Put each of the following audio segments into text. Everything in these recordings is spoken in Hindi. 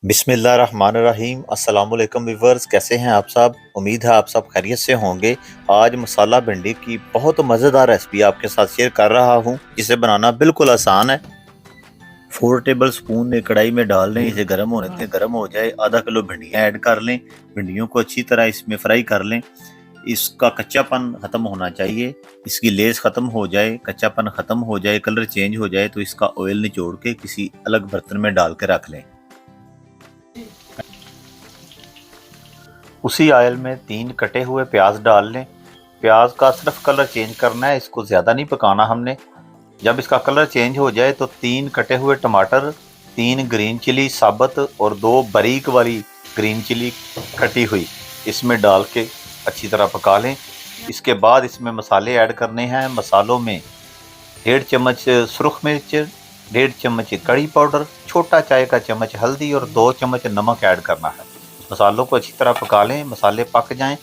बिस्मिल्लाहिर्रहमानिर्रहीम। अस्सलाम वालेकुम व्यूअर्स, कैसे हैं आप सब? उम्मीद है आप सब खैरियत से होंगे। आज मसाला भिंडी की बहुत मज़ेदार रेसिपी आपके साथ शेयर कर रहा हूं, जिसे बनाना बिल्कुल आसान है। 4 टेबल स्पून ने कढ़ाई में डाल लें, इसे गर्म होने दें। गर्म हो जाए, आधा किलो भिंडियाँ ऐड कर लें। भिंडियों को अच्छी तरह इसमें फ्राई कर लें। इसका कच्चापन ख़त्म होना चाहिए, इसकी लेस ख़त्म हो जाए, कच्चापन ख़त्म हो जाए, कलर चेंज हो जाए तो इसका ऑयल निचोड़ के किसी अलग बर्तन में डाल के रख लें। उसी ऑयल में 3 कटे हुए प्याज डाल लें। प्याज का सिर्फ कलर चेंज करना है, इसको ज़्यादा नहीं पकाना हमने। जब इसका कलर चेंज हो जाए तो 3 कटे हुए टमाटर, 3 ग्रीन चिली साबुत और 2 बारीक वाली ग्रीन चिली कटी हुई इसमें डाल के अच्छी तरह पका लें। इसके बाद इसमें मसाले ऐड करने हैं। मसालों में 1.5 चम्मच सुरख मिर्च, 1.5 चम्मच कड़ी पाउडर, छोटा चाय का चम्मच हल्दी और 2 चम्मच नमक ऐड करना है। मसालों को अच्छी तरह पका लें। मसाले पक जाएं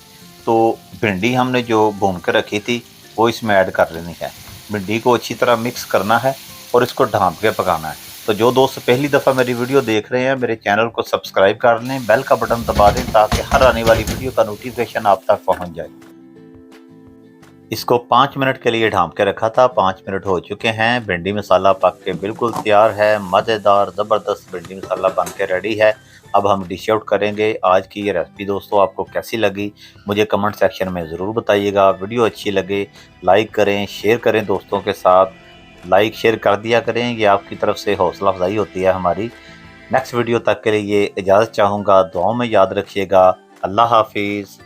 तो भिंडी हमने जो भून कर रखी थी वो इसमें ऐड कर लेनी है। भिंडी को अच्छी तरह मिक्स करना है और इसको ढाँप के पकाना है। तो जो दोस्त पहली दफ़ा मेरी वीडियो देख रहे हैं, मेरे चैनल को सब्सक्राइब कर लें, बेल का बटन दबा दें ताकि हर आने वाली वीडियो का नोटिफिकेशन आप तक पहुंच जाए। इसको 5 मिनट के लिए ढाँप के रखा था। 5 मिनट हो चुके हैं। भिंडी मसाला पक के बिल्कुल तैयार है। मज़ेदार ज़बरदस्त भिंडी मसाला बन के रेडी है। अब हम डिश आउट करेंगे। आज की ये रेसिपी दोस्तों आपको कैसी लगी मुझे कमेंट सेक्शन में ज़रूर बताइएगा। वीडियो अच्छी लगे लाइक करें, शेयर करें दोस्तों के साथ। लाइक शेयर कर दिया करें, ये आपकी तरफ से हौसला अफजाई होती है हमारी। नेक्स्ट वीडियो तक के लिए इजाज़त चाहूँगा। दुआओं में याद रखिएगा। अल्लाह हाफिज़।